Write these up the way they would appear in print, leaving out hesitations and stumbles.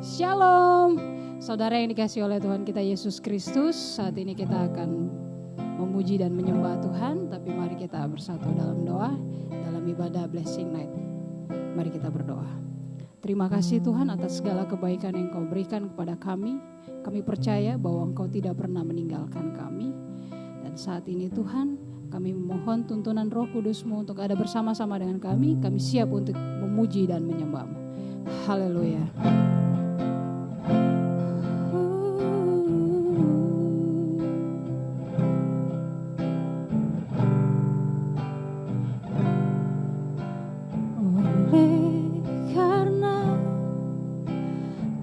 Shalom, saudara yang dikasihi oleh Tuhan kita Yesus Kristus. Saat ini kita akan memuji dan menyembah Tuhan, tapi mari kita bersatu dalam doa, dalam ibadah Blessing Night. Mari kita berdoa. Terima kasih Tuhan atas segala kebaikan yang Kau berikan kepada kami. Kami percaya bahwa Engkau tidak pernah meninggalkan kami. Dan saat ini Tuhan, kami memohon tuntunan Roh Kudus-Mu untuk ada bersama-sama dengan kami. Kami siap untuk memuji dan menyembah-Mu. Haleluya.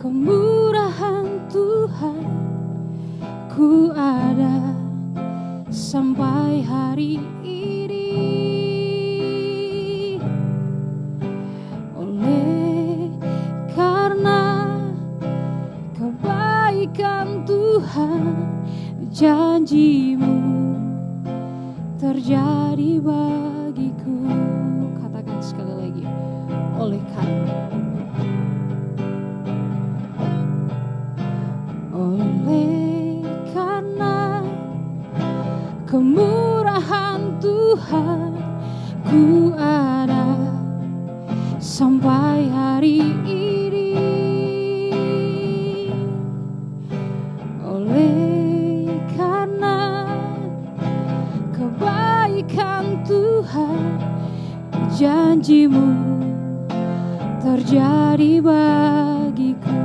Kemurahan Tuhan, ku ada sampai hari ini. Oleh karena kebaikan Tuhan, janji-Mu terjadi bagiku. Katakan sekali lagi, oleh karena kemurahan Tuhan, ku ada sampai hari ini. Oleh karena kebaikan Tuhan, janji-Mu terjadi bagiku.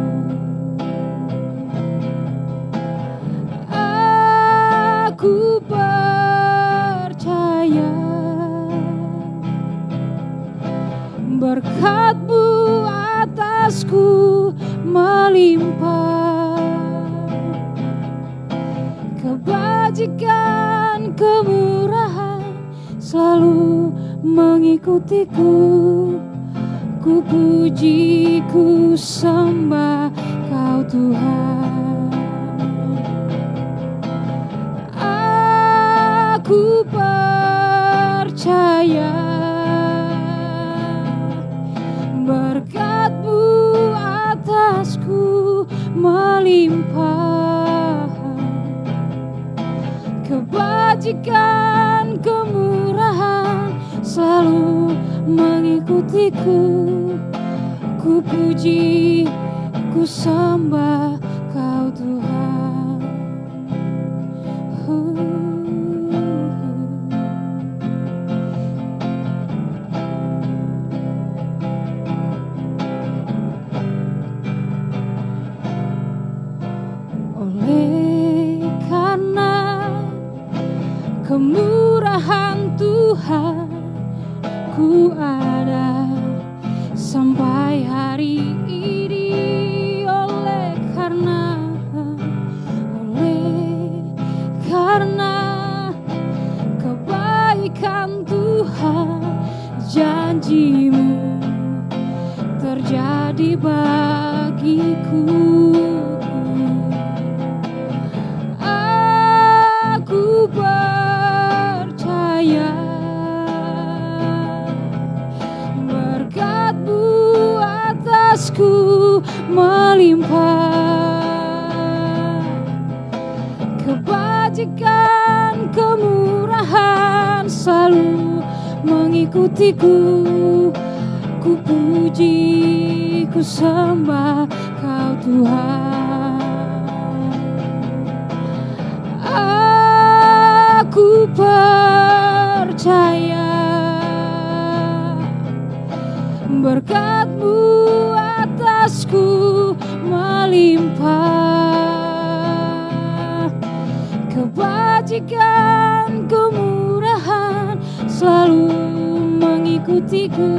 Aku percaya berkat-Mu atasku melimpah, kebajikan kemurahan selalu mengikutiku. Ku puji, ku sembah Kau Tuhan. Aku percaya berkat-Mu atasku melimpah, kebajikan kemurahan selalu mengikutiku. Ku puji, ku sembah Kau Tuhan. Oleh karena kemurahan Tuhan, ku ada sampai hari ini. Oleh karena kebaikan Tuhan, janji-Mu terjadi bagiku. Aku percaya berkat-Mu atasku melimpah, kebajikan kemurahan selalu mengikutiku. Ku puji, ku sembah Kau Tuhan. Aku percaya berkat-Mu atasku melimpah, kebajikan kemurahan selalu mengikutiku.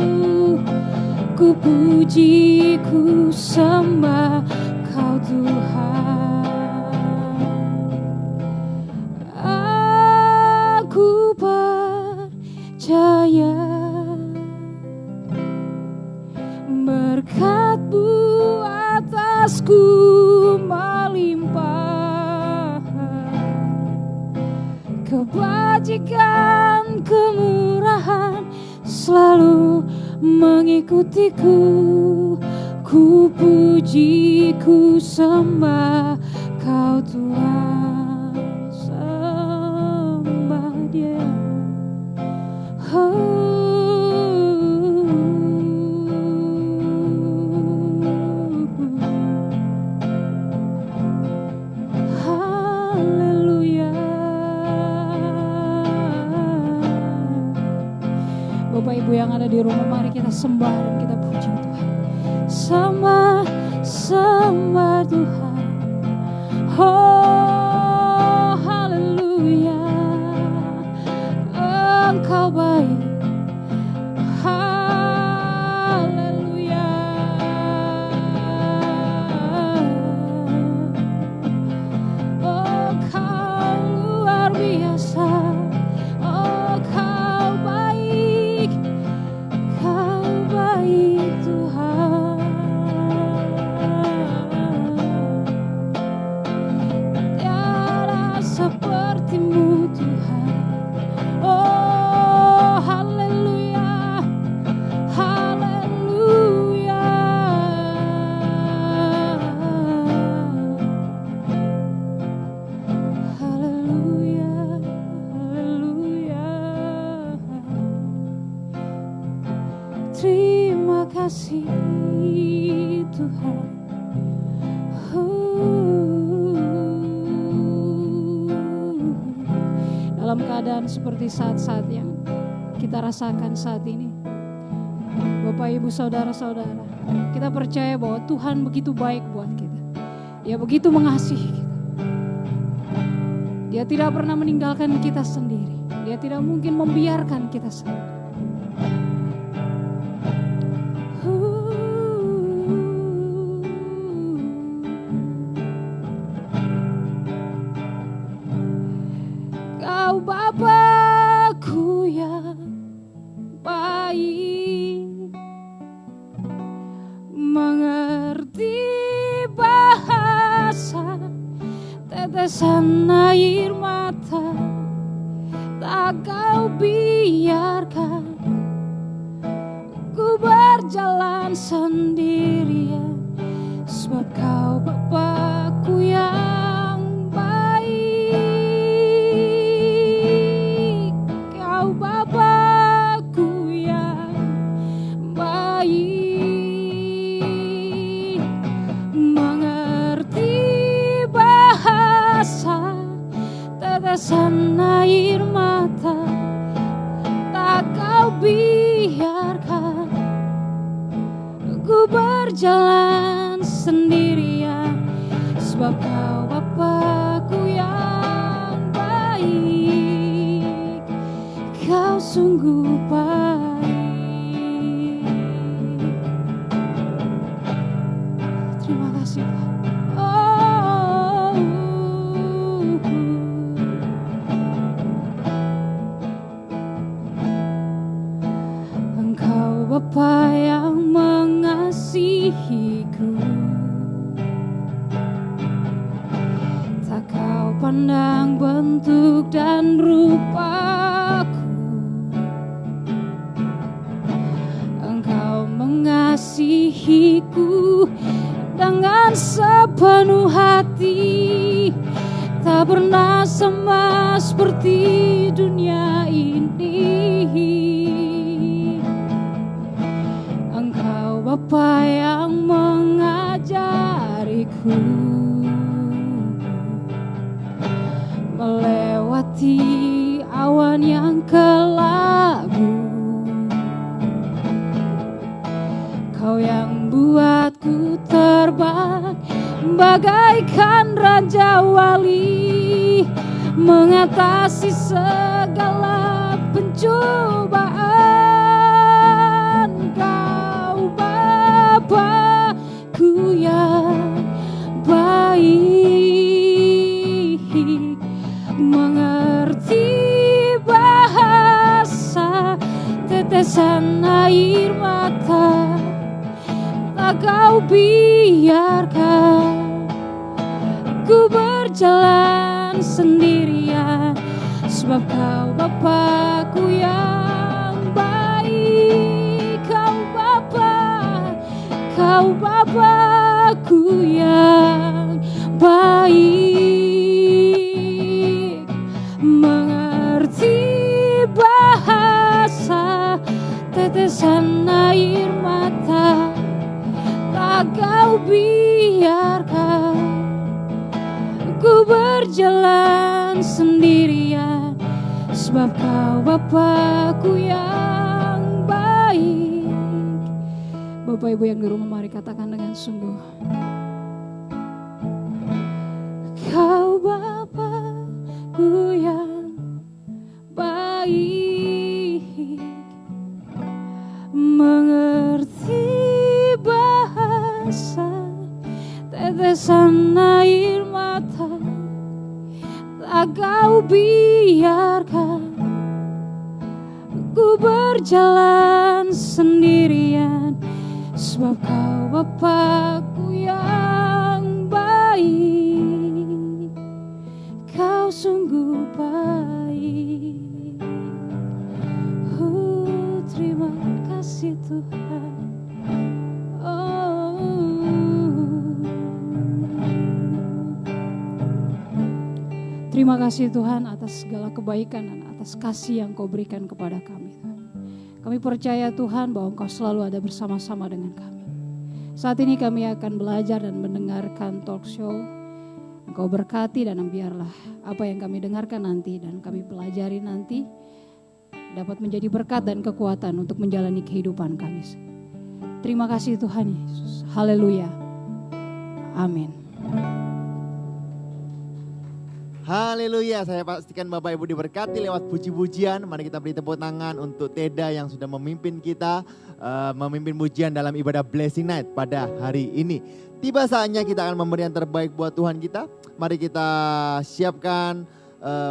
Ku puji, ku sembah Kau Tuhan. Aku percaya berkat-Mu atasku melimpah, kebajikan kemurahan selalu mengikutiku. Ku puji, ku sembah Kau Tuhan, sembah Dia. Haleluya. Bapak Ibu yang ada di rumah, mari kita sembah dan kita puji Tuhan. Sembah, sembah Tuhan. Oh, haleluya. Engkau baik. Haleluya. Oh, Kau luar biasa. Oh, Kau baik. Kau baik Tuhan. Tiada seperti-Mu Tuhan. Oh, haleluya. Haleluya. Haleluya. Haleluya. Terima kasih Tuhan. Dalam keadaan seperti saat-saat yang kita rasakan saat ini, Bapak Ibu Saudara-saudara, kita percaya bahwa Tuhan begitu baik buat kita. Dia begitu mengasihi kita. Dia tidak pernah meninggalkan kita sendiri. Dia tidak mungkin membiarkan kita sendiri. Kau Bapakku yang baik, mengerti bahasa tetesan air mata, tak Kau biarkan ku berjalan sendirian, sebab Kau Bapakku yang baik. Kau Bapakku yang baik, mengerti bahasa tetesan air mata, tak Kau biarkan ku berjalan sendirian, sebab Kau Bapakku yang baik. Kau sungguh baik. Terima kasih Tuhan. Oh, Engkau Bapa yang mengasihiku, tak Kau pandang bentuk dan rupaku. Engkau mengasihiku dengan sepenuh hati, tak pernah sama seperti dunia ini. Engkau Bapa yang mengajariku melewati awan yang kelabu. Kau yang buatku terbang bagaikan Raja Wali, mengatasi segala pencobaan. Kau Bapakku yang baik, mengerti bahasa tetesan air mata, tak Kau biarkan ku berjalan sendirian, sebab Kau Bapakku yang baik. Kau Bapa tetesan air mata tak kau biarkan ku berjalan sendirian, sebab kau Bapakku yang baik. Bapak Ibu yang di rumah, mari katakan dengan sungguh. Kau Bapakku yang baik, mengerti bahasa tetesan air mata tak kau biarkan ku berjalan sendirian, sebab kau Bapakku yang baik. Kau sungguh baik. Terima kasih Tuhan. Terima kasih Tuhan atas segala kebaikan dan atas kasih yang kau berikan kepada kami. Kami percaya Tuhan bahwa Engkau selalu ada bersama-sama dengan kami. Saat ini kami akan belajar dan mendengarkan talk show. Engkau berkati dan biarlah apa yang kami dengarkan nanti dan kami pelajari nanti dapat menjadi berkat dan kekuatan untuk menjalani kehidupan kami. Terima kasih Tuhan Yesus. Haleluya. Amin. Haleluya, saya pastikan Bapak Ibu diberkati lewat puji-pujian. Mari kita beri tepuk tangan untuk Teda yang sudah memimpin kita, memimpin pujian dalam ibadah Blessing Night pada hari ini. Tiba saatnya kita akan memberi yang terbaik buat Tuhan kita. Mari kita siapkan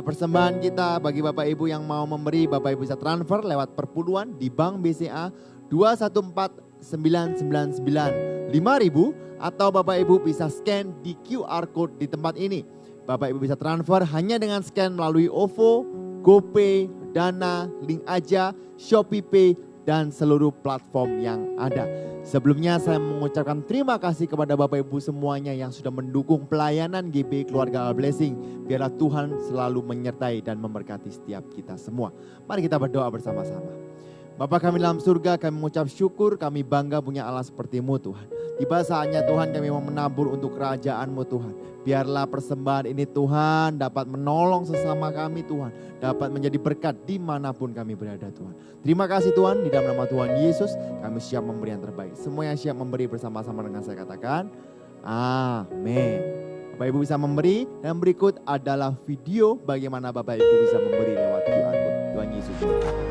persembahan kita. Bagi Bapak Ibu yang mau memberi, Bapak Ibu bisa transfer lewat perpuluhan di Bank BCA 214999 5.000, atau Bapak Ibu bisa scan di QR Code di tempat ini. Bapak Ibu bisa transfer hanya dengan scan melalui OVO, GoPay, Dana, Link Aja, ShopeePay, dan seluruh platform yang ada. Sebelumnya saya mengucapkan terima kasih kepada Bapak Ibu semuanya yang sudah mendukung pelayanan GB Keluarga Blessing. Biarlah Tuhan selalu menyertai dan memberkati setiap kita semua. Mari kita berdoa bersama-sama. Bapa kami dalam surga, kami mengucap syukur, kami bangga punya Allah seperti-Mu Tuhan. Tiba saatnya Tuhan kami mau menabur untuk kerajaan-Mu Tuhan. Biarlah persembahan ini Tuhan dapat menolong sesama kami Tuhan. Dapat menjadi berkat dimanapun kami berada Tuhan. Terima kasih Tuhan, di dalam nama Tuhan Yesus kami siap memberi yang terbaik. Semua yang siap memberi bersama-sama dengan saya katakan, amin. Bapak Ibu bisa memberi, dan berikut adalah video bagaimana Bapak Ibu bisa memberi lewat QR Code. Tuhan Yesus berkati.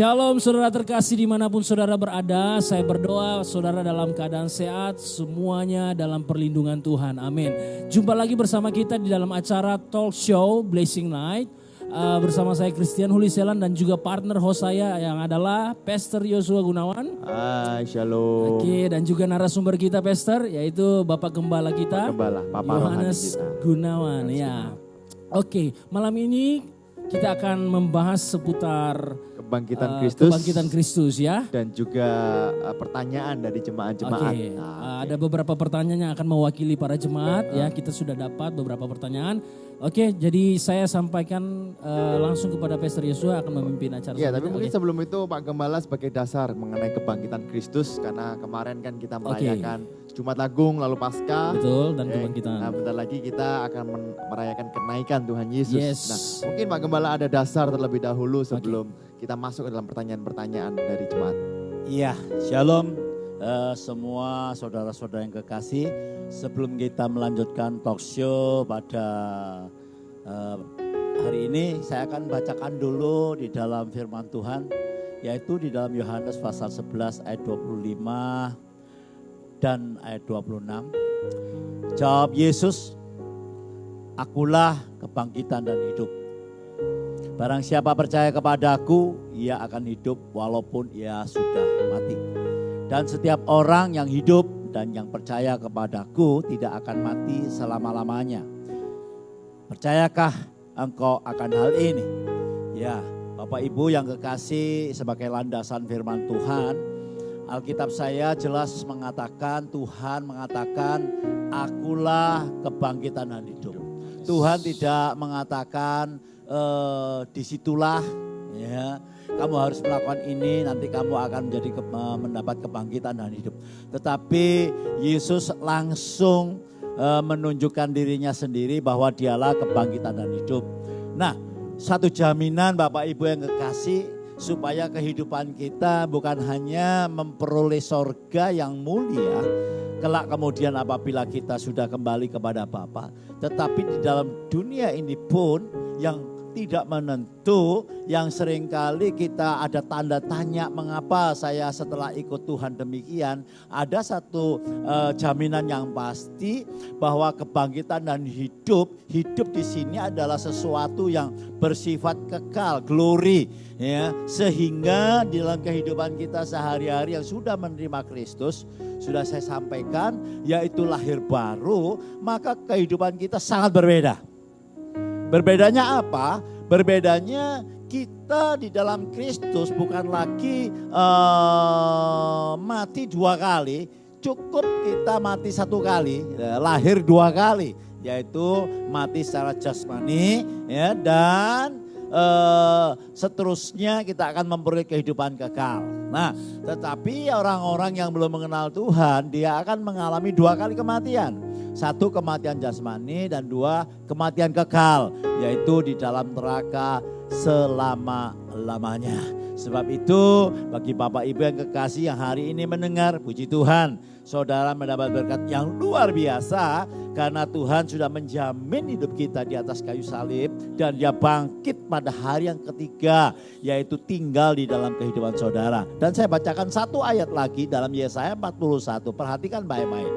Shalom saudara terkasih dimanapun saudara berada, saya berdoa saudara dalam keadaan sehat, semuanya dalam perlindungan Tuhan, amin. Jumpa lagi bersama kita di dalam acara talk show Blessing Night. Bersama saya Christian Huliselan dan juga partner host saya yang adalah Pastor Yosua Gunawan. Hai, shalom. Oke, dan juga narasumber kita Pastor yaitu Bapak Gembala kita, Yohanes Gunawan. Ya. Oke, malam ini kita akan membahas seputar kebangkitan Kristus ya. Dan juga pertanyaan dari jemaat-jemaat. Oke, ada beberapa pertanyaan yang akan mewakili para jemaat ya. Kita sudah dapat beberapa pertanyaan. Oke, jadi saya sampaikan langsung kepada Pastor Yosua akan memimpin acara. Ya, tapi mungkin sebelum itu Pak Gembala sebagai dasar mengenai kebangkitan Kristus, karena kemarin kan kita merayakan Jumat Agung lalu Paskah. Betul, dan kebangkitan. Nah, bentar lagi kita akan merayakan kenaikan Tuhan Yesus. Yes. Nah, mungkin Pak Gembala ada dasar terlebih dahulu sebelum kita masuk ke dalam pertanyaan-pertanyaan dari jemaat. Iya, shalom semua saudara-saudara yang kekasih. Sebelum kita melanjutkan talk show pada hari ini, saya akan bacakan dulu di dalam firman Tuhan, yaitu di dalam Yohanes pasal 11 ayat 25 dan ayat 26. Jawab Yesus, akulah kebangkitan dan hidup. Barang siapa percaya kepadaku, ia akan hidup walaupun ia sudah mati. Dan setiap orang yang hidup dan yang percaya kepadaku tidak akan mati selama-lamanya. Percayakah engkau akan hal ini? Ya, Bapak Ibu yang kekasih, sebagai landasan firman Tuhan, Alkitab saya jelas mengatakan, Tuhan mengatakan, akulah kebangkitan dan hidup. Tuhan tidak mengatakan disitulah ya kamu harus melakukan ini nanti kamu akan mendapat kebangkitan dan hidup. Tetapi Yesus langsung menunjukkan dirinya sendiri bahwa dialah kebangkitan dan hidup. Nah, satu jaminan Bapak Ibu yang kekasih supaya kehidupan kita bukan hanya memperoleh sorga yang mulia kelak kemudian apabila kita sudah kembali kepada Bapa, tetapi di dalam dunia ini pun yang tidak menentu, yang seringkali kita ada tanda tanya mengapa saya setelah ikut Tuhan demikian. Ada satu jaminan yang pasti bahwa kebangkitan dan hidup di sini adalah sesuatu yang bersifat kekal, glory, ya, sehingga di dalam kehidupan kita sehari-hari yang sudah menerima Kristus, sudah saya sampaikan, yaitu lahir baru, maka kehidupan kita sangat berbeda. Berbedanya apa? Berbedanya kita di dalam Kristus bukan lagi mati 2 kali, cukup kita mati 1 kali, lahir 2 kali, yaitu mati secara jasmani, ya, dan seterusnya kita akan memperoleh kehidupan kekal. Nah, tetapi orang-orang yang belum mengenal Tuhan, dia akan mengalami 2 kali kematian. 1 kematian jasmani dan 2 kematian kekal, yaitu di dalam neraka selama-lamanya. Sebab itu bagi Bapak Ibu yang kekasih yang hari ini mendengar, puji Tuhan, saudara mendapat berkat yang luar biasa karena Tuhan sudah menjamin hidup kita di atas kayu salib dan dia bangkit pada hari yang ketiga, yaitu tinggal di dalam kehidupan saudara. Dan saya bacakan 1 ayat lagi dalam Yesaya 41, perhatikan baik-baik.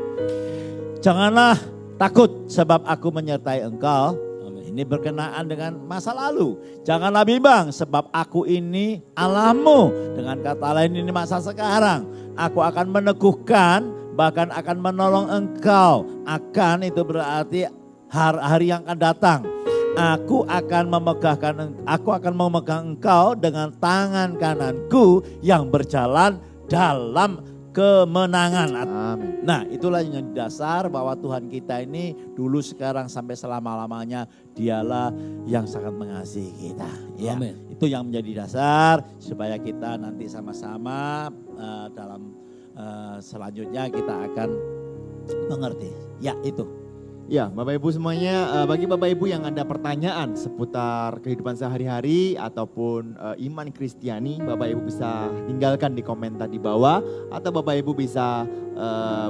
Janganlah takut sebab aku menyertai engkau. Ini berkenaan dengan masa lalu. Janganlah bimbang sebab aku ini Allahmu. Dengan kata lain ini masa sekarang. Aku akan meneguhkan bahkan akan menolong engkau. Akan itu berarti hari yang akan datang. Aku akan memegang engkau dengan tangan kananku yang berjalan dalam kemenangan. Amin. Nah, itulah yang dasar bahwa Tuhan kita ini dulu, sekarang, sampai selama-lamanya dialah yang sangat mengasihi kita. Ya, amin. Itu yang menjadi dasar supaya kita nanti sama-sama dalam selanjutnya kita akan mengerti. Ya, itu. Ya, Bapak Ibu semuanya, bagi Bapak Ibu yang ada pertanyaan seputar kehidupan sehari-hari ataupun iman Kristiani, Bapak Ibu bisa tinggalkan di komentar di bawah atau Bapak Ibu bisa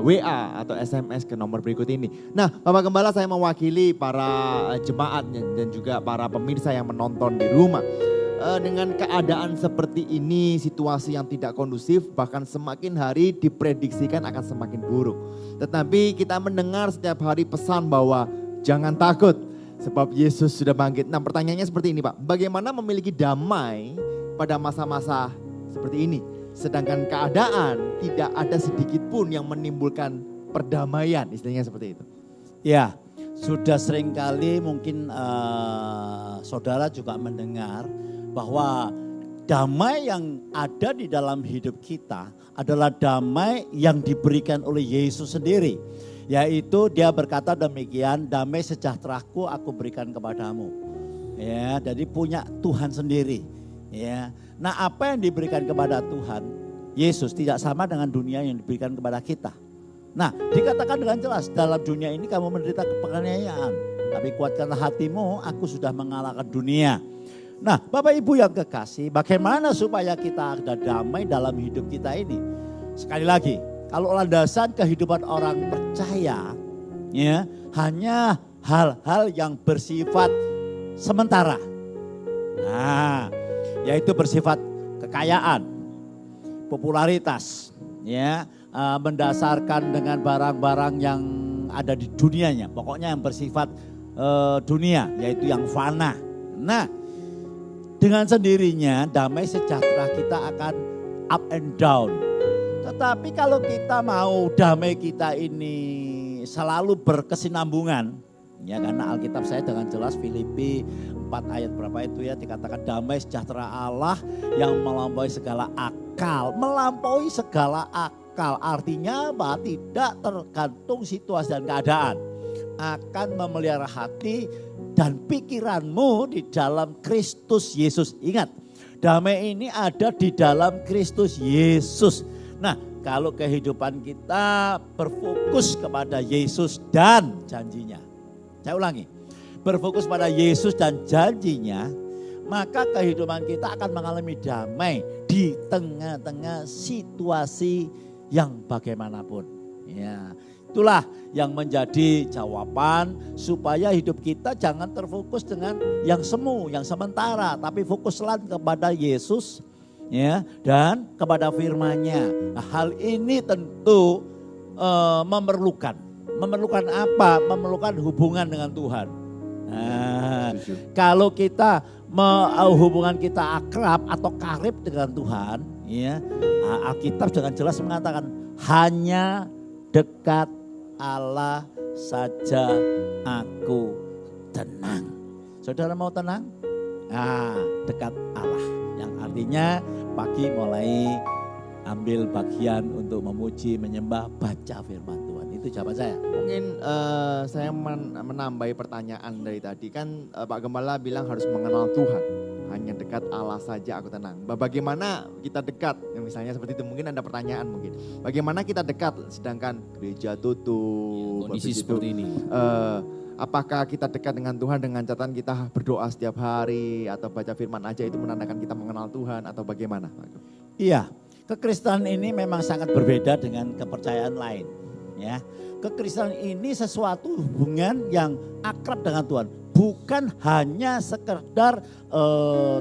WA atau SMS ke nomor berikut ini. Nah, Bapak Gembala, saya mewakili para jemaat dan juga para pemirsa yang menonton di rumah. Dengan keadaan seperti ini, situasi yang tidak kondusif, bahkan semakin hari diprediksikan akan semakin buruk. Tetapi kita mendengar setiap hari pesan bahwa jangan takut sebab Yesus sudah bangkit. Nah, pertanyaannya seperti ini, Pak. Bagaimana memiliki damai pada masa-masa seperti ini? Sedangkan keadaan tidak ada sedikit pun yang menimbulkan perdamaian, istilahnya seperti itu. Ya, sudah seringkali mungkin saudara juga mendengar bahwa damai yang ada di dalam hidup kita adalah damai yang diberikan oleh Yesus sendiri. Yaitu dia berkata demikian, damai sejahteraku aku berikan kepadamu. Ya, jadi punya Tuhan sendiri. Ya. Nah, apa yang diberikan kepada Tuhan Yesus tidak sama dengan dunia yang diberikan kepada kita. Nah, dikatakan dengan jelas, dalam dunia ini kamu menderita penganiayaan, tapi kuatkanlah hatimu, aku sudah mengalahkan dunia. Nah, Bapak Ibu yang kekasih, bagaimana supaya kita ada damai dalam hidup kita ini? Sekali lagi, kalau landasan kehidupan orang percaya, ya, hanya hal-hal yang bersifat sementara. Nah, yaitu bersifat kekayaan, popularitas, ya, mendasarkan dengan barang-barang yang ada di dunianya. Pokoknya yang bersifat dunia, yaitu yang fana. Nah, dengan sendirinya damai sejahtera kita akan up and down. Tetapi kalau kita mau damai kita ini selalu berkesinambungan, ya karena Alkitab saya dengan jelas Filipi 4 ayat berapa itu ya dikatakan damai sejahtera Allah yang melampaui segala akal. Melampaui segala akal artinya apa? Tidak tergantung situasi dan keadaan. Akan memelihara hati dan pikiranmu di dalam Kristus Yesus. Ingat, damai ini ada di dalam Kristus Yesus. Nah, kalau kehidupan kita berfokus kepada Yesus dan janjinya. Saya ulangi, berfokus pada Yesus dan janjinya, maka kehidupan kita akan mengalami damai di tengah-tengah situasi yang bagaimanapun. Ya, itulah yang menjadi jawaban supaya hidup kita jangan terfokus dengan yang semu, yang sementara, tapi fokuslah kepada Yesus, ya, dan kepada firman-Nya. Nah, hal ini tentu memerlukan apa? Memerlukan hubungan dengan Tuhan. Nah, kalau kita hubungan kita akrab atau karib dengan Tuhan, ya, Alkitab dengan jelas mengatakan hanya dekat Allah saja aku tenang. Saudara mau tenang? Nah, dekat Allah. Yang artinya pagi mulai ambil bagian untuk memuji, menyembah, baca firman Tuhan. Itu jawaban saya. Mungkin saya menambahi pertanyaan dari tadi. Kan Pak Gembala bilang harus mengenal Tuhan. Hanya dekat Allah saja aku tenang. Bagaimana kita dekat? Misalnya seperti itu, mungkin ada pertanyaan mungkin. Bagaimana kita dekat sedangkan gereja tutup. Kondisi seperti ini. Apakah kita dekat dengan Tuhan dengan catatan kita berdoa setiap hari atau baca firman aja itu menandakan kita mengenal Tuhan atau bagaimana? Iya, kekristenan ini memang sangat berbeda dengan kepercayaan lain. Ya, kekristenan ini sesuatu hubungan yang akrab dengan Tuhan, bukan hanya sekedar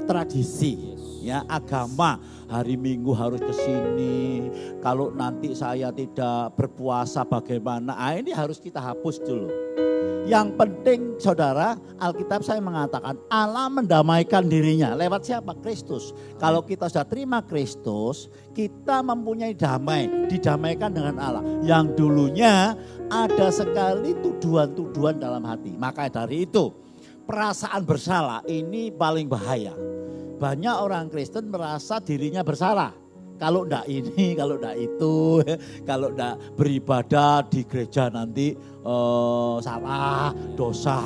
tradisi, ya agama. Hari Minggu harus ke sini. Kalau nanti saya tidak berpuasa bagaimana? Ah, ini harus kita hapus dulu. Yang penting saudara, Alkitab saya mengatakan Allah mendamaikan dirinya. Lewat siapa? Kristus. Kalau kita sudah terima Kristus, kita mempunyai damai. Didamaikan dengan Allah. Yang dulunya ada sekali tuduhan-tuduhan dalam hati. Maka dari itu perasaan bersalah ini paling bahaya. Banyak orang Kristen merasa dirinya bersalah. Kalau enggak ini, kalau enggak itu, kalau enggak beribadah di gereja nanti salah, dosa,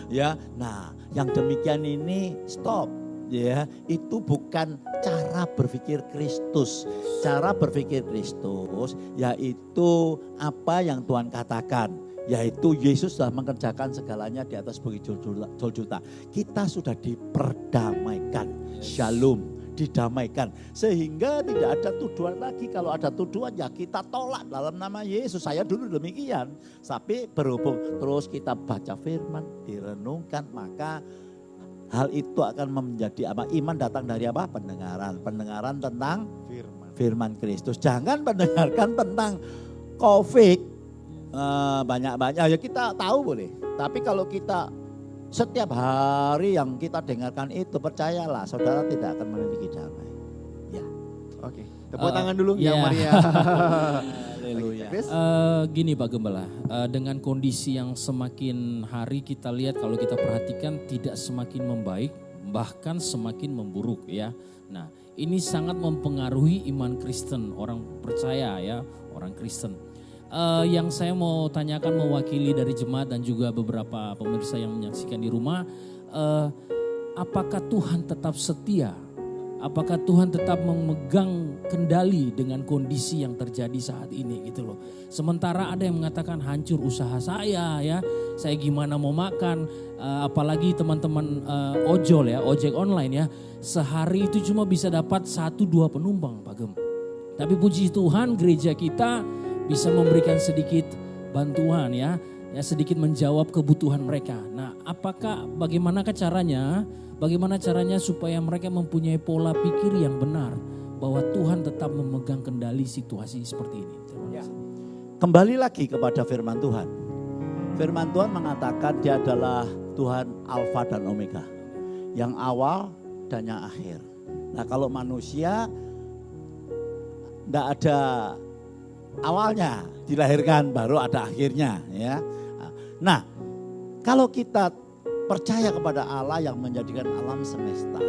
ya. Nah, yang demikian ini stop, ya. Itu bukan cara berpikir Kristus. Cara berpikir Kristus yaitu apa yang Tuhan katakan, yaitu Yesus sudah mengerjakan segalanya di atas bukit Golgota. Kita sudah diperdamaikan, shalom. Didamaikan sehingga tidak ada tuduhan lagi. Kalau ada tuduhan ya kita tolak dalam nama Yesus. Saya dulu demikian, tapi berhubung terus kita baca firman, direnungkan, maka hal itu akan menjadi apa? Iman datang dari apa? Pendengaran tentang firman Kristus. Jangan mendengarkan tentang COVID banyak-banyak ya kita tahu boleh, tapi kalau kita setiap hari yang kita dengarkan itu, percayalah saudara tidak akan memiliki damai. Ya. Oke, tepuk tangan dulu yang Maria. Haleluya. Gini Pak Gembala, dengan kondisi yang semakin hari kita lihat kalau kita perhatikan tidak semakin membaik, bahkan semakin memburuk ya. Nah, ini sangat mempengaruhi iman Kristen, orang percaya ya, orang Kristen. Yang saya mau tanyakan mewakili dari jemaat dan juga beberapa pemirsa yang menyaksikan di rumah, apakah Tuhan tetap setia? Apakah Tuhan tetap memegang kendali dengan kondisi yang terjadi saat ini gitu loh. Sementara ada yang mengatakan hancur usaha saya ya, saya gimana mau makan, apalagi teman-teman ojol ya, ojek online ya, sehari itu cuma bisa dapat 1-2 penumpang Pak Gem. Tapi puji Tuhan gereja kita bisa memberikan sedikit bantuan ya sedikit menjawab kebutuhan mereka. Nah, bagaimana caranya supaya mereka mempunyai pola pikir yang benar bahwa Tuhan tetap memegang kendali situasi seperti ini. Ya. Kembali lagi kepada firman Tuhan. Firman Tuhan mengatakan dia adalah Tuhan Alfa dan Omega. Yang awal dan yang akhir. Nah kalau manusia tidak ada awalnya, dilahirkan baru ada akhirnya. Ya. Nah kalau kita percaya kepada Allah yang menjadikan alam semesta.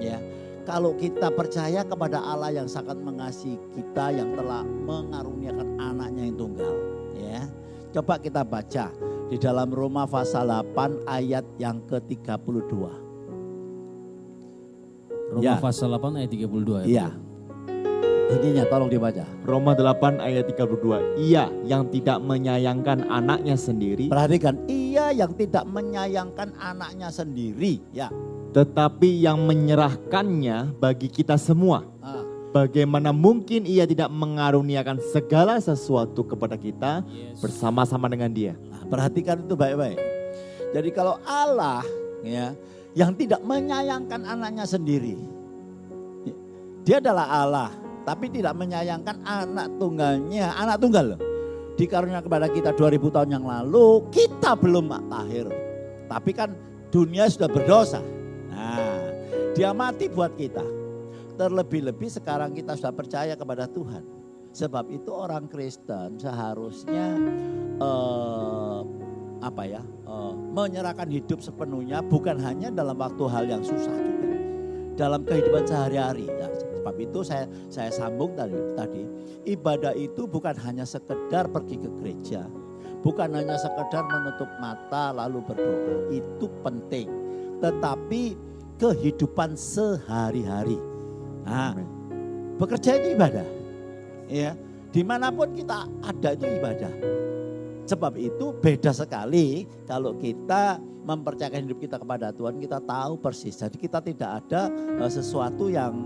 Ya. Kalau kita percaya kepada Allah yang sangat mengasihi kita yang telah mengaruniakan anaknya yang tunggal. Ya. Coba kita baca di dalam Roma pasal 8 ayat yang ke-32. Roma pasal 8 ayat 32. Iya. Bunyinya tolong dibaca. Roma 8 ayat 32. Ia yang tidak menyayangkan anaknya sendiri. Perhatikan, ia yang tidak menyayangkan anaknya sendiri. Ya. Tetapi yang menyerahkannya bagi kita semua. Bagaimana mungkin ia tidak mengaruniakan segala sesuatu kepada kita bersama-sama dengan dia. Nah, perhatikan itu baik-baik. Jadi kalau Allah ya yang tidak menyayangkan anaknya sendiri. Dia adalah Allah, tapi tidak menyayangkan anak tunggalnya. Anak tunggal loh. Dikaruniakan kepada kita 2000 tahun yang lalu, kita belum lahir. Tapi kan dunia sudah berdosa. Nah, dia mati buat kita. Terlebih-lebih sekarang kita sudah percaya kepada Tuhan. Sebab itu orang Kristen seharusnya menyerahkan hidup sepenuhnya bukan hanya dalam waktu hal yang susah juga. Dalam kehidupan sehari-hari. Nah, sebab itu saya sambung tadi. Ibadah itu bukan hanya sekedar pergi ke gereja. Bukan hanya sekedar menutup mata lalu berdoa. Itu penting. Tetapi kehidupan sehari-hari. Nah, bekerja itu ibadah. Ya, dimanapun kita ada itu ibadah. Sebab itu beda sekali kalau kita mempercayakan hidup kita kepada Tuhan, kita tahu persis. Jadi kita tidak ada sesuatu yang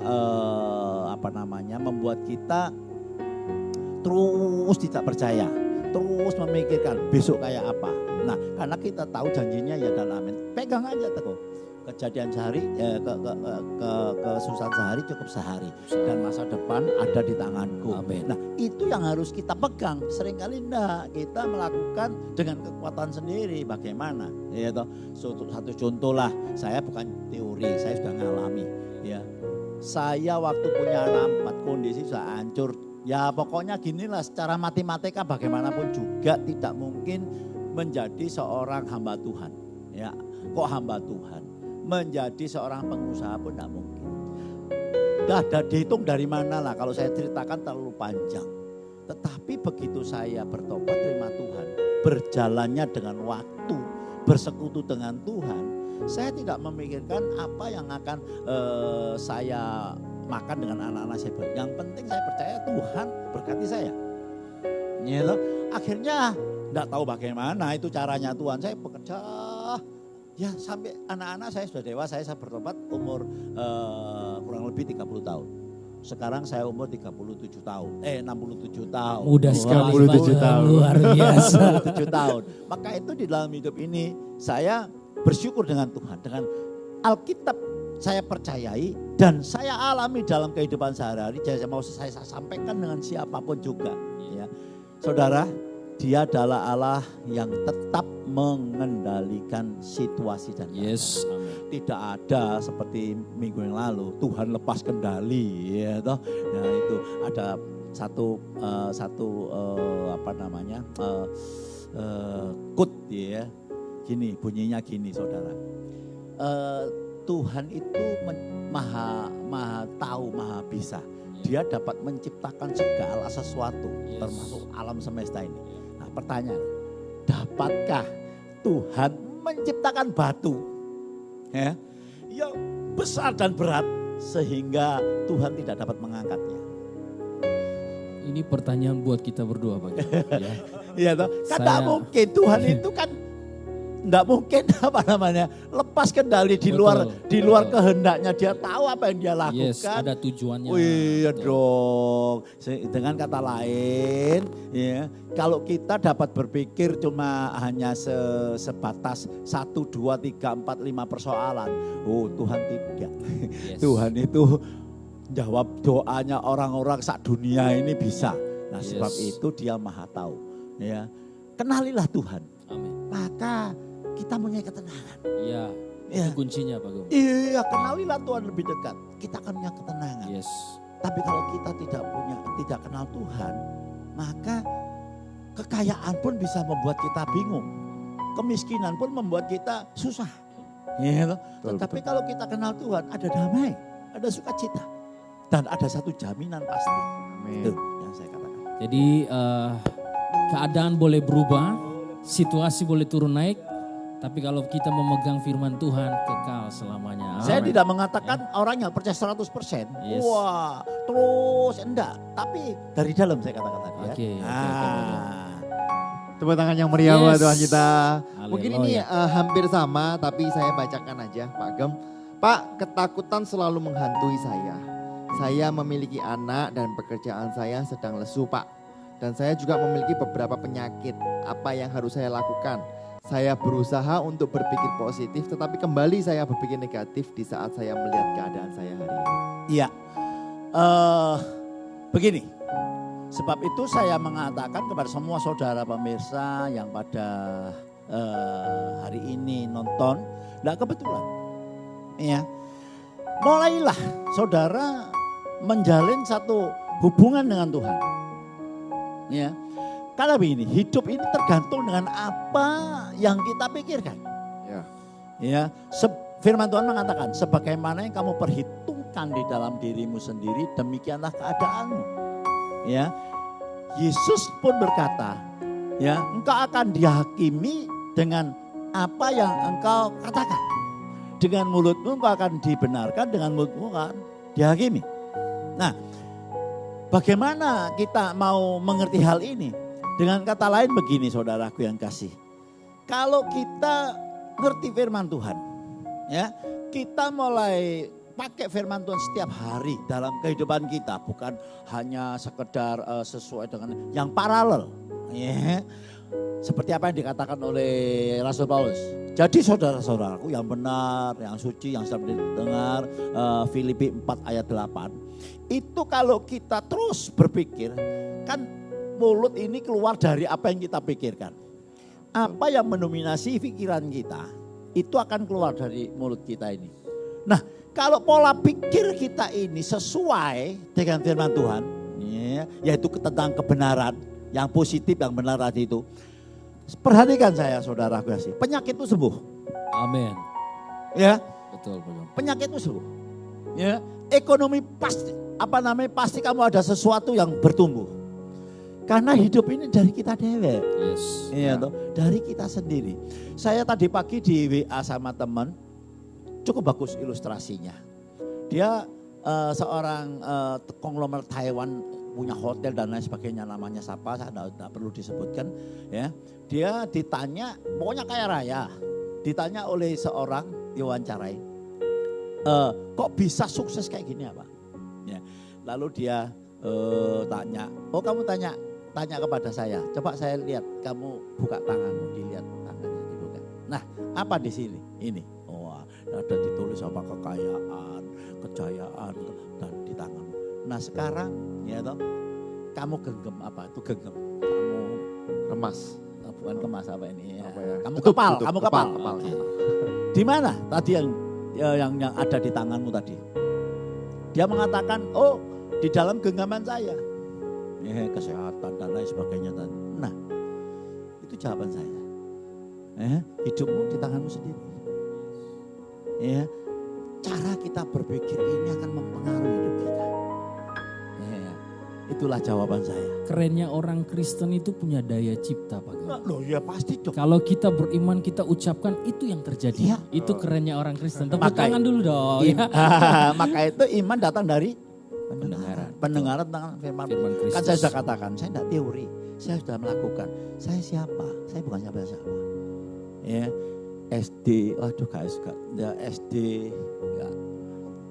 membuat kita terus tidak percaya, terus memikirkan besok kayak apa. Nah, karena kita tahu janjinya ya dan amin. Pegang aja teguh. Kejadian sehari, kesusahan sehari cukup sehari. Dan masa depan ada di tanganku. Amen. Nah itu yang harus kita pegang. Seringkali enggak, kita melakukan dengan kekuatan sendiri. Bagaimana? Ya, satu contoh lah, saya bukan teori, saya sudah ngalami. Ya, saya waktu punya anak 4 kondisi sudah hancur. Ya pokoknya ginilah, secara matematika bagaimanapun juga tidak mungkin menjadi seorang hamba Tuhan. Ya, kok hamba Tuhan? Menjadi seorang pengusaha pun tidak mungkin. Gak ada dihitung dari mana lah, kalau saya ceritakan terlalu panjang. Tetapi begitu saya bertobat terima Tuhan, berjalannya dengan waktu, bersekutu dengan Tuhan, saya tidak memikirkan apa yang akan saya makan dengan anak-anak saya. Yang penting saya percaya Tuhan berkati saya. Gitu. Akhirnya tidak tahu bagaimana itu caranya Tuhan, saya bekerja. Ya sampai anak-anak saya sudah dewasa, saya bertobat umur kurang lebih 30 tahun. Sekarang saya umur 67 tahun, 67 tahun. Mudah sekali 67 tahun. Luar biasa. 67 tahun. Maka itu di dalam hidup ini saya bersyukur dengan Tuhan. Dengan Alkitab saya percayai dan saya alami dalam kehidupan sehari-hari. Jadi mau saya sampaikan dengan siapapun juga. Ya. Saudara, Dia adalah Allah yang tetap mengendalikan situasi dan keadaan. Yes. Tidak ada seperti minggu yang lalu Tuhan lepas kendali, ya toh. Nah itu ada quote ya, gini bunyinya gini saudara. Tuhan itu maha tahu, maha bisa. Dia dapat menciptakan segala sesuatu, termasuk alam semesta ini. Nah pertanyaan, dapatkah Tuhan menciptakan batu ya, yang besar dan berat sehingga Tuhan tidak dapat mengangkatnya? Ini pertanyaan buat kita berdua Pak. Ya. Iya toh, kan tidak mungkin Tuhan itu kan tidak mungkin lepas kendali di luar kehendaknya. Dia tahu apa yang dia lakukan. Yes, ada tujuannya. Iya dong. Dengan kata lain, ya, kalau kita dapat berpikir cuma hanya sebatas 1, 2, 3, 4, 5 persoalan. Oh Tuhan tidak. Yes. Tuhan itu jawab doanya orang-orang sak dunia ini bisa. Nah sebab itu Dia maha tahu. Ya, kenalilah Tuhan. Amin. maka kita punya ketenangan. Iya, Ya. itu kuncinya Pak Gum. Iya, kenalilah Tuhan lebih dekat. Kita akan punya ketenangan. Yes. Tapi kalau kita tidak kenal Tuhan, maka kekayaan pun bisa membuat kita bingung. Kemiskinan pun membuat kita susah. Gitu. Tetapi kalau kita kenal Tuhan, ada damai, ada sukacita. Dan ada satu jaminan pasti. Amin. Itu yang saya katakan. Jadi keadaan boleh berubah, situasi boleh turun naik, tapi kalau kita memegang firman Tuhan kekal selamanya. Saya Amin. tidak mengatakan orang yang percaya 100%. Yes. Wah, terus enggak. Tapi dari dalam saya katakan tadi ya. Oke. Tepuk tangan yang meriah buat Yes. Tuhan kita. Haleluya. Mungkin ini hampir sama, tapi saya bacakan aja Pak Gem. Pak, ketakutan selalu menghantui saya. Saya memiliki anak dan pekerjaan saya sedang lesu Pak. Dan saya juga memiliki beberapa penyakit. Apa yang harus saya lakukan? Saya berusaha untuk berpikir positif, tetapi kembali saya berpikir negatif di saat saya melihat keadaan saya hari ini. Iya. Begini. Sebab itu saya mengatakan kepada semua saudara pemirsa yang pada hari ini nonton, enggak kebetulan. Ya. Mulailah saudara menjalin satu hubungan dengan Tuhan. Ya. Karena begini, hidup ini tergantung dengan apa yang kita pikirkan. Ya. Ya, firman Tuhan mengatakan, sebagaimana yang kamu perhitungkan di dalam dirimu sendiri, demikianlah keadaanmu. Ya, Yesus pun berkata, ya, engkau akan dihakimi dengan apa yang engkau katakan. Dengan mulutmu engkau akan dibenarkan, dengan mulutmu akan dihakimi. Nah, bagaimana kita mau mengerti hal ini? Dengan kata lain begini saudaraku yang kasih. Kalau kita ngerti firman Tuhan, ya, kita mulai pakai firman Tuhan setiap hari dalam kehidupan kita, bukan hanya sekedar sesuai dengan yang paralel, ya. Seperti apa yang dikatakan oleh Rasul Paulus. Jadi saudara-saudaraku yang benar, yang suci, yang sedang didengar, Filipi 4 ayat 8. Itu kalau kita terus berpikir, kan mulut ini keluar dari apa yang kita pikirkan. Apa yang mendominasi pikiran kita, itu akan keluar dari mulut kita ini. Nah, kalau pola pikir kita ini sesuai dengan firman Tuhan, ya, yaitu tentang kebenaran, yang positif, yang benar tadi itu. Perhatikan saya saudara kasih, penyakit itu sembuh. Amin. Ya, Betul, Pak Gem. penyakit itu sembuh. Ya, ekonomi pasti kamu ada sesuatu yang bertumbuh. Karena hidup ini dari kita dewe. Yes. Iya toh, dari kita sendiri. Saya tadi pagi di WA sama teman, cukup bagus ilustrasinya. Dia seorang konglomerat Taiwan, punya hotel dan lain sebagainya, namanya siapa saya tidak perlu disebutkan, ya. Dia ditanya, pokoknya kaya raya, ditanya oleh seorang diwawancarai, kok bisa sukses kayak gini apa? Ya. Lalu dia tanya, oh kamu tanya kepada saya, coba saya lihat, kamu buka tanganmu, dilihat tangannya dibuka. Nah, apa di sini? Ini, oh ada ditulis apa kekayaan, kejayaan dan di tanganmu. Nah sekarang, ya toh, kamu genggam apa? Itu genggam. Kamu Remas. bukan kemas apa ini? Ya. Apa ya? Kamu Tutup, kepal, tutup, kamu kepal, kepal. kepal. Oke. Di mana tadi yang ada di tanganmu tadi? Dia mengatakan, oh di dalam genggaman saya. Kesehatan dan lain sebagainya. Nah, itu jawaban saya. Hidupmu di tanganmu sendiri. Ya, cara kita berpikir ini akan mempengaruhi hidup kita. Itulah jawaban saya. Kerennya orang Kristen itu punya daya cipta, Pak Gem. Loh ya pasti dong. Kalau kita beriman, kita ucapkan, itu yang terjadi. Iya. Itu kerennya orang Kristen. Tepuk Maka- tangan dulu dong. Ya. Maka itu iman datang dari Pendengaran. Pendengaran tentang firman. Firman Kristus. Kan saya sudah katakan, saya tidak teori. Saya sudah melakukan. Saya siapa? Saya bukan siapa-siapa. Ya, SD, waduh guys, ya SD, ya,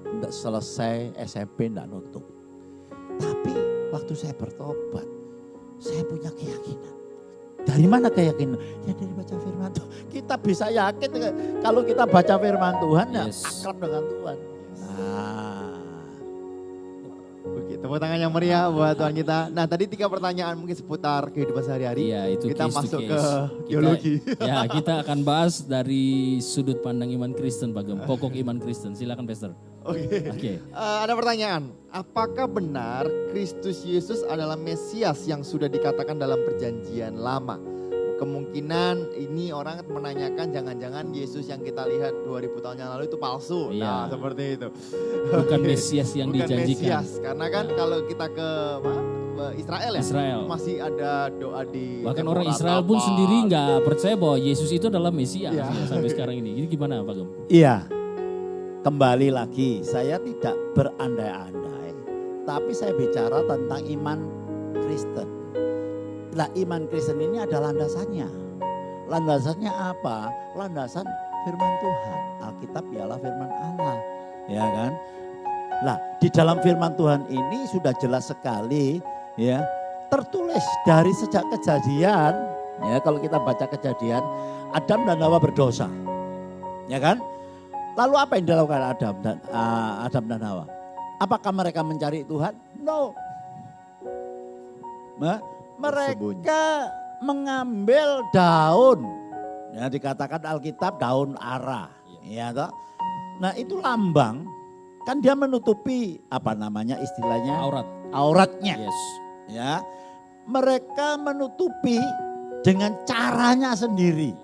tidak selesai SMP, tidak nutup. Tapi waktu saya bertobat, saya punya keyakinan. Dari mana keyakinan? Ya dari baca firman Tuhan. Kita bisa yakin kalau kita baca firman Tuhan, ya Yes. akrab dengan Tuhan. Nah, Begitu. tepuk tangan yang meriah buat Tuhan kita. Nah tadi 3 pertanyaan mungkin seputar kehidupan sehari-hari. Iya, itu kita case to masuk case. ke teologi. Kita akan bahas dari sudut pandang iman Kristen, Pak Gem. Pokok iman Kristen. Silakan Pastor. Oke. Ada pertanyaan. Apakah benar Kristus Yesus adalah Mesias yang sudah dikatakan dalam perjanjian lama? Kemungkinan ini orang menanyakan jangan-jangan Yesus yang kita lihat 2000 tahun yang lalu itu palsu. Iya. Nah seperti itu. Bukan Mesias yang Bukan dijanjikan. Mesias. Karena kan kalau kita ke Israel ya. Israel. Masih ada doa di. Bahkan orang Israel pun sendiri nggak percaya bahwa Yesus itu adalah Mesias ya, sampai sekarang ini. Jadi gimana Pak Gem? Iya, kembali lagi saya tidak berandai-andai. Tapi saya bicara tentang iman Kristen. Lah iman Kristen ini ada landasannya. Landasannya apa? Landasan firman Tuhan. Alkitab ialah firman Allah. Ya kan? Lah di dalam firman Tuhan ini sudah jelas sekali ya. Tertulis dari sejak kejadian. Ya kalau kita baca kejadian. Adam dan Hawa berdosa. Ya kan? Lalu apa yang dilakukan Adam dan Hawa? Apakah mereka mencari Tuhan? No. Mereka mengambil daun, ya dikatakan Alkitab daun ara, ya toh. Nah itu lambang, kan dia menutupi apa namanya istilahnya auratnya, Yes. ya. Mereka menutupi dengan caranya sendiri,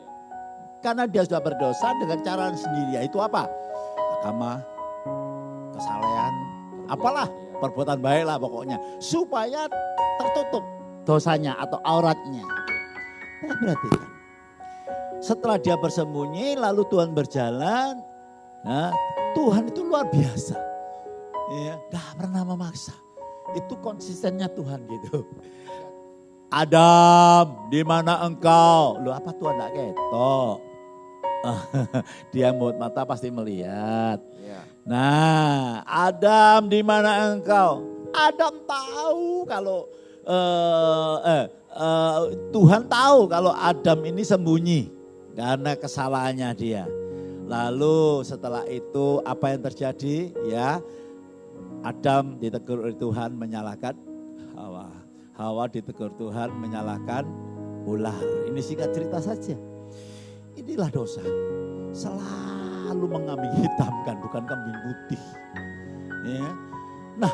karena dia sudah berdosa dengan cara sendiri. Yaitu apa? Agama, kesalehan, apalah perbuatan baik lah pokoknya, supaya tertutup dosanya atau auratnya. Nah, berarti kan setelah dia bersembunyi lalu Tuhan berjalan. Nah, Tuhan itu luar biasa. Ya, gak pernah memaksa. Itu konsistennya Tuhan gitu. Adam, di mana engkau? Loh apa Tuhan gak ketok? Dia mulut mata pasti melihat. Nah, Adam di mana engkau? Adam tahu kalau Tuhan tahu kalau Adam ini sembunyi karena kesalahannya dia. Lalu setelah itu apa yang terjadi? Ya, Adam ditegur oleh Tuhan menyalahkan Hawa. Hawa ditegur Tuhan menyalahkan ular. Ini singkat cerita saja. Inilah dosa. Selalu mengambing hitamkan, bukan kambing putih. Ya. Nah,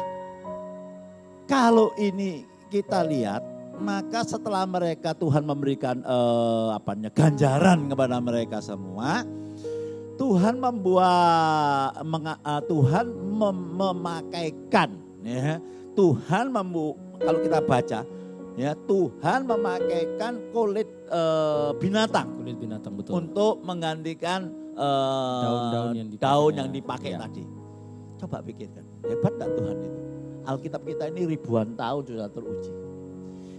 kalau ini kita lihat, maka setelah mereka Tuhan memberikan ganjaran kepada mereka semua, Tuhan Tuhan memakaikan, ya, Tuhan kalau kita baca, ya Tuhan memakaikan kulit binatang, betul, untuk menggantikan daun yang dipakai tadi. Coba pikirkan, hebat tak Tuhan itu? Alkitab kita ini ribuan tahun sudah teruji.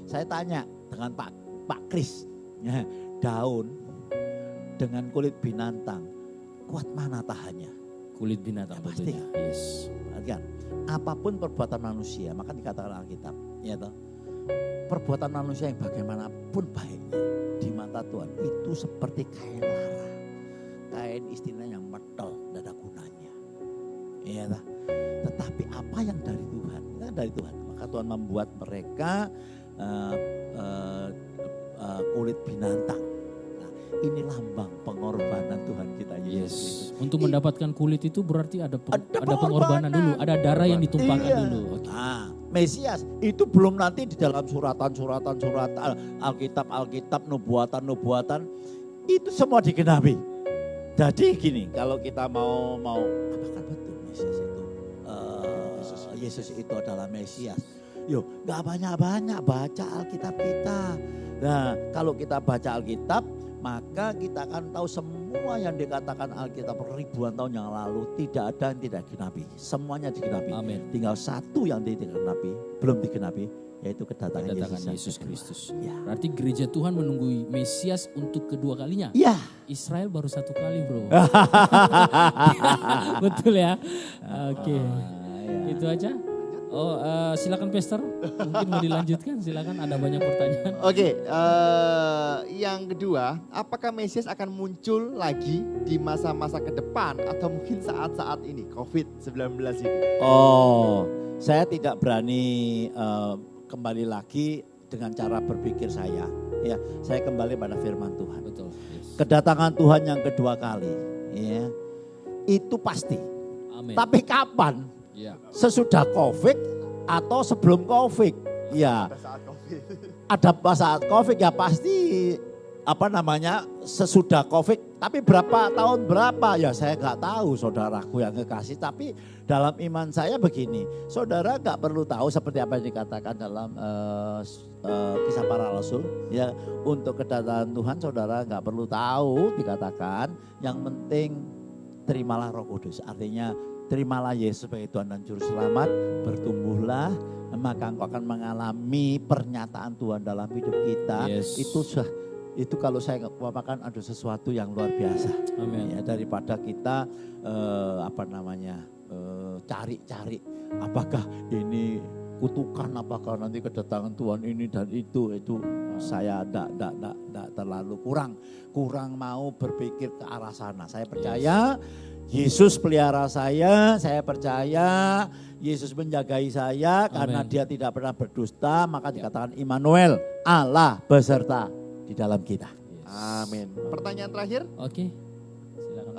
Saya tanya dengan Pak Kris, ya, daun dengan kulit binatang, kuat mana tahannya? Kulit binatang ya, pasti. Yes. Kan? Apapun perbuatan manusia, maka dikatakan Alkitab, ya toh, perbuatan manusia yang bagaimanapun baiknya di mata Tuhan itu seperti kain lara, kain istilahnya yang metel, tidak ada gunanya. Ya toh. Tetapi apa yang dari Tuhan? Itu dari Tuhan. Maka Tuhan membuat mereka kulit binatang. Nah, ini lambang pengorbanan Tuhan kita Yesus. Untuk mendapatkan kulit itu berarti ada pengorbanan dulu, ada darah yang ditumpahkan dulu. Okay. Nah, Mesias itu belum nanti di dalam suratan Alkitab, nubuatan itu semua digenapi. Jadi gini, kalau kita mau apakah betul Mesias itu? Yesus itu adalah Mesias. Yuk, gak banyak-banyak baca Alkitab kita. Nah, kalau kita baca Alkitab, maka kita akan tahu semua yang dikatakan Alkitab ribuan tahun yang lalu tidak ada yang tidak digenapi. Semuanya digenapi. Amin. Tinggal satu yang belum digenapi, yaitu kedatangan Yesus Kristus. Ya. Berarti gereja Tuhan menunggu Mesias untuk kedua kalinya. Ya. Israel baru 1 kali, bro. Betul ya? Oke. Itu aja. Silakan Pastor, mungkin mau dilanjutkan, silakan, ada banyak pertanyaan. Oke, yang kedua, apakah Mesias akan muncul lagi di masa-masa ke depan atau mungkin saat-saat ini COVID-19 ini? saya tidak berani kembali lagi dengan cara berpikir saya. Ya, saya kembali pada firman Tuhan. Betul. Yes. Kedatangan Tuhan yang kedua kali, ya, itu pasti. Amin. Tapi kapan? Ya. Sesudah COVID atau sebelum COVID? Ya, ada saat COVID ya pasti sesudah COVID. Tapi berapa tahun berapa ya saya nggak tahu, saudaraku yang kekasih. Tapi dalam iman saya begini, saudara nggak perlu tahu seperti apa yang dikatakan dalam Kisah Para Rasul. Ya, untuk kedatangan Tuhan saudara nggak perlu tahu dikatakan. Yang penting terimalah Roh Kudus. Artinya terimalah Yesus sebagai Tuhan dan Juru Selamat, bertumbuhlah, maka engkau akan mengalami pernyataan Tuhan dalam hidup kita. Yes. Itu kalau saya katakan ada sesuatu yang luar biasa. Amin. Ya, daripada kita cari-cari apakah ini kutukan, apakah nanti kedatangan Tuhan ini dan itu saya tidak terlalu kurang mau berpikir ke arah sana. Saya percaya Yesus pelihara saya percaya Yesus menjagai saya. Amen. Karena dia tidak pernah berdusta, maka dikatakan Immanuel, Allah beserta di dalam kita. Amin. Pertanyaan terakhir. Oke. Silakan.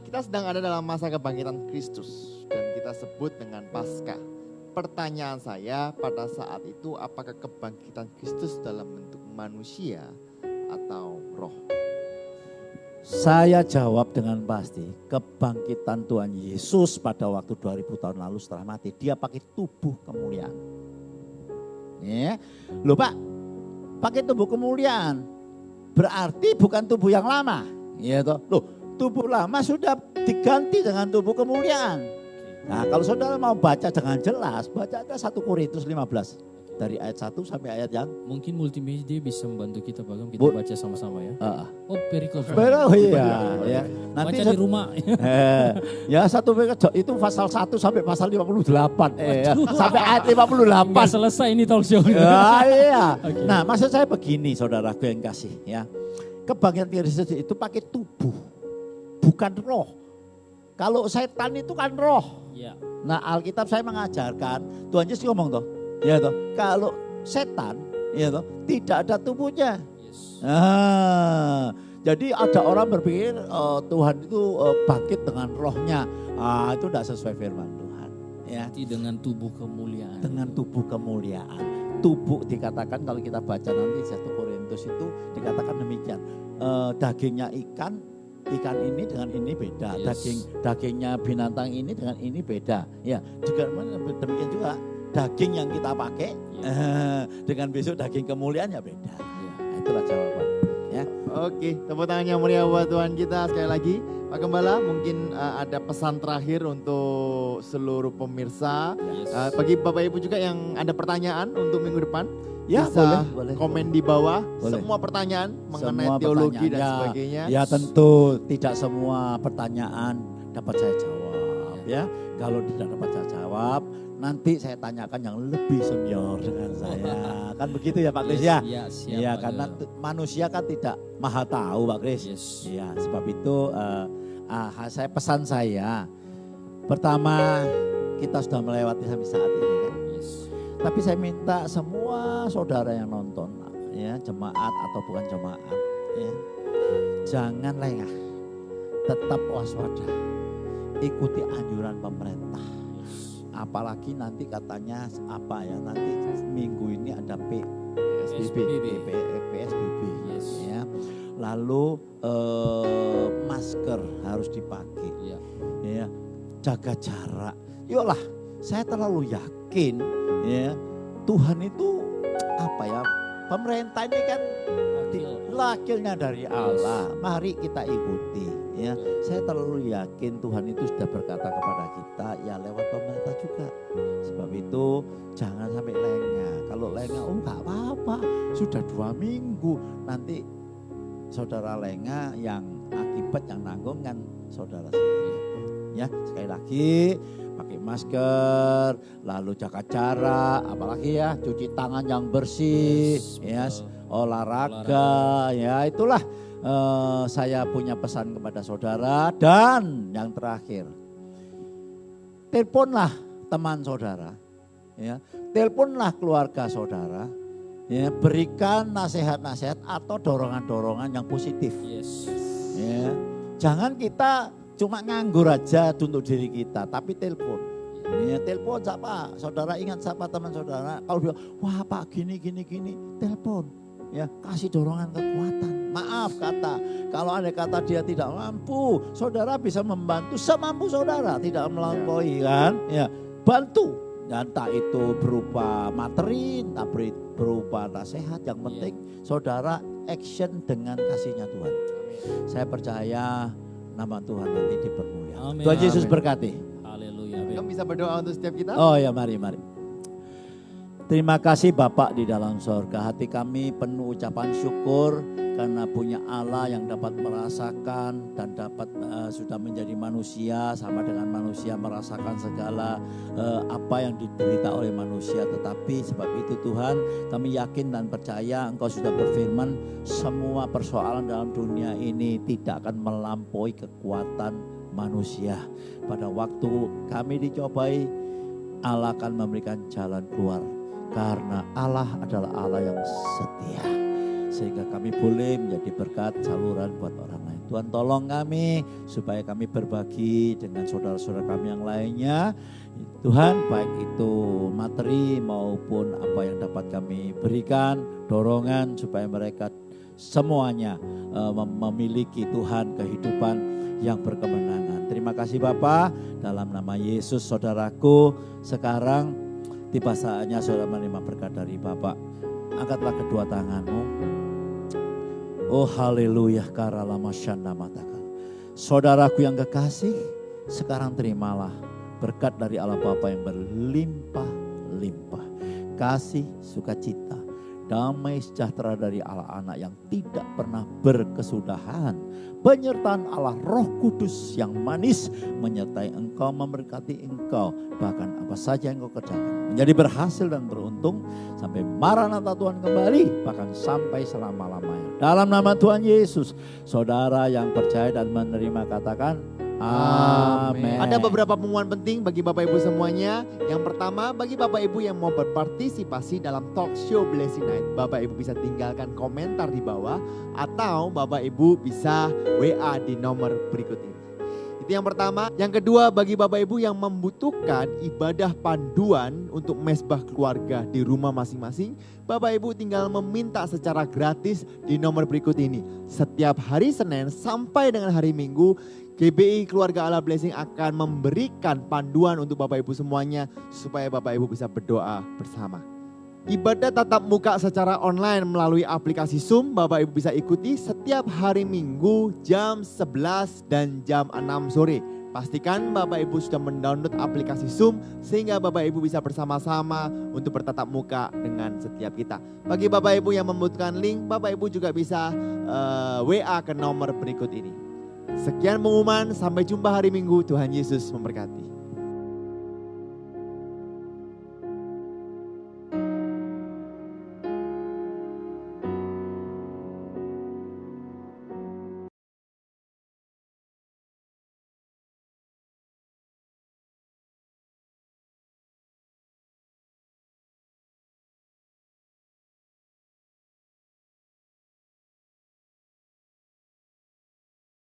Kita sedang ada dalam masa kebangkitan Kristus dan kita sebut dengan Paskah. Pertanyaan saya pada saat itu, apakah kebangkitan Kristus dalam bentuk manusia atau roh? Saya jawab dengan pasti, kebangkitan Tuhan Yesus pada waktu 2000 tahun lalu setelah mati, dia pakai tubuh kemuliaan. Ya. Loh Pak, pakai tubuh kemuliaan, berarti bukan tubuh yang lama. Ya toh. Loh, tubuh lama sudah diganti dengan tubuh kemuliaan. Nah, kalau saudara mau baca dengan jelas, baca aja 1 Korintus 15. Dari ayat 1 sampai ayat yang. Mungkin multimedia bisa membantu kita Pak, kita baca sama-sama ya. Oh, perikop. Ya. Nanti baca di rumah. Ya 1 itu pasal 1 sampai pasal 58. Sampai ayat 58. Nggak selesai ini talk show. Iya. Okay. Nah, maksud saya begini saudaraku yang kasih ya. Kebangkitan Kristus itu pakai tubuh, bukan roh. Kalau setan itu kan roh. Ya. Nah, Alkitab saya mengajarkan, Tuhan Yesus ngomong toh, ya toh, kalau setan, ya toh, tidak ada tubuhnya. Yes. Nah, jadi ada orang berpikir Tuhan itu bangkit dengan rohnya. Itu tidak sesuai firman Tuhan. Ya. Dengan tubuh kemuliaan. Dengan tubuh kemuliaan. Tubuh dikatakan kalau kita baca nanti 1 Korintus itu dikatakan demikian. Dagingnya ikan ini dengan ini beda. Yes. Dagingnya binatang ini dengan ini beda. Ya, juga demikian juga daging yang kita pakai dengan besok daging kemuliaan ya beda. Nah, itulah jawaban. Ya. Oke, tepuk tangan yang meriah buat Tuhan kita sekali lagi. Pak Gembala, mungkin ada pesan terakhir untuk seluruh pemirsa. Yes. Bagi Bapak Ibu juga yang ada pertanyaan untuk minggu depan. Ya, bisa boleh. Komen di bawah boleh. Semua pertanyaan mengenai semua teologi dan sebagainya. Ya tentu tidak semua pertanyaan dapat saya jawab ya. Kalau tidak dapat saya jawab, nanti saya tanyakan yang lebih senior dengan saya. Kan begitu ya Pak Kris ya? Iya, karena manusia kan tidak maha tahu Pak Kris. Yes. Ya, sebab itu saya pesan saya. Pertama, kita sudah melewati sampai saat ini kan. Yes. Tapi saya minta semua saudara yang nonton, ya jemaat atau bukan jemaat, ya jangan lengah, tetap waspada, ikuti anjuran pemerintah. Apalagi nanti katanya nanti minggu ini ada PSBB, yes. Ya. Lalu masker harus dipakai, ya jaga jarak. Yolah, saya terlalu yakin. Ya, Tuhan itu pemerintah ini kan wakilnya dari Allah. Mari kita ikuti. Ya, saya terlalu yakin Tuhan itu sudah berkata kepada kita ya lewat pemerintah juga. Sebab itu jangan sampai lengah. Kalau lengah, nggak apa-apa. Sudah 2 minggu nanti saudara lengah yang akibat yang nanggung kan saudara sendiri. Ya, sekali lagi. Pakai masker, lalu jaga jarak, apalagi ya cuci tangan yang bersih, olahraga, ya itulah saya punya pesan kepada saudara. Dan yang terakhir, teleponlah teman saudara, Ya, teleponlah keluarga saudara. Ya, berikan nasihat-nasihat atau dorongan-dorongan yang positif. Yes. Ya, jangan kita cuma nganggur aja untuk diri kita, tapi telepon. Ya, telepon siapa? Saudara ingat siapa teman saudara? Kalau bilang, wah Pak gini, telepon. Ya, kasih dorongan kekuatan. Maaf kata, kalau ada kata dia tidak mampu, saudara bisa membantu semampu saudara, tidak melampaui kan? Ya, bantu. Dan tak itu berupa materi, tak berupa nasihat. Yang penting saudara action dengan kasihnya Tuhan. Saya percaya nama Tuhan nanti dipermuliakan. Tuhan Yesus berkati. Haleluya. Kamu bisa berdoa untuk setiap kita? Oh ya, mari. Terima kasih Bapak di dalam sorga. Hati kami penuh ucapan syukur karena punya Allah yang dapat merasakan dan dapat sudah menjadi manusia, sama dengan manusia merasakan segala apa yang diderita oleh manusia. Tetapi sebab itu Tuhan, kami yakin dan percaya Engkau sudah berfirman, semua persoalan dalam dunia ini tidak akan melampaui kekuatan manusia. Pada waktu kami dicobai, Allah akan memberikan jalan keluar. Karena Allah adalah Allah yang setia. Sehingga kami boleh menjadi berkat saluran buat orang lain. Tuhan tolong kami supaya kami berbagi dengan saudara-saudara kami yang lainnya. Tuhan, baik itu materi maupun apa yang dapat kami berikan, dorongan supaya mereka semuanya memiliki Tuhan kehidupan yang berkemenangan. Terima kasih Bapa, dalam nama Yesus saudaraku sekarang tiba saatnya saudara menerima berkat dari Bapak. Angkatlah kedua tanganmu. Oh haleluya, karalama syanda matakan. Saudaraku yang kekasih, sekarang terimalah berkat dari Allah Bapa yang berlimpah-limpah. Kasih, sukacita, damai sejahtera dari Allah Anak yang tidak pernah berkesudahan. Penyertaan Allah Roh Kudus yang manis menyertai engkau, memberkati engkau. Bahkan apa saja yang engkau kerjakan menjadi berhasil dan beruntung sampai Maranatha Tuhan kembali, bahkan sampai selama-lamanya. Dalam nama Tuhan Yesus, saudara yang percaya dan menerima katakan amin. Ada beberapa pengumuman penting bagi Bapak Ibu semuanya. Yang pertama, bagi Bapak Ibu yang mau berpartisipasi dalam talk show Blessing Night, Bapak Ibu bisa tinggalkan komentar di bawah atau Bapak Ibu bisa WA di nomor berikut ini. Itu yang pertama. Yang kedua, bagi Bapak Ibu yang membutuhkan ibadah panduan untuk mesbah keluarga di rumah masing-masing, Bapak Ibu tinggal meminta secara gratis di nomor berikut ini. Setiap hari Senin sampai dengan hari Minggu, GBI Keluarga Allah Blessing akan memberikan panduan untuk Bapak Ibu semuanya supaya Bapak Ibu bisa berdoa bersama. Ibadah tatap muka secara online melalui aplikasi Zoom Bapak Ibu bisa ikuti setiap hari Minggu jam 11 dan jam 6 sore. Pastikan Bapak Ibu sudah mendownload aplikasi Zoom sehingga Bapak Ibu bisa bersama-sama untuk bertatap muka dengan setiap kita. Bagi Bapak Ibu yang membutuhkan link, Bapak Ibu juga bisa WA ke nomor berikut ini. Sekian pengumuman, sampai jumpa hari Minggu. Tuhan Yesus memberkati.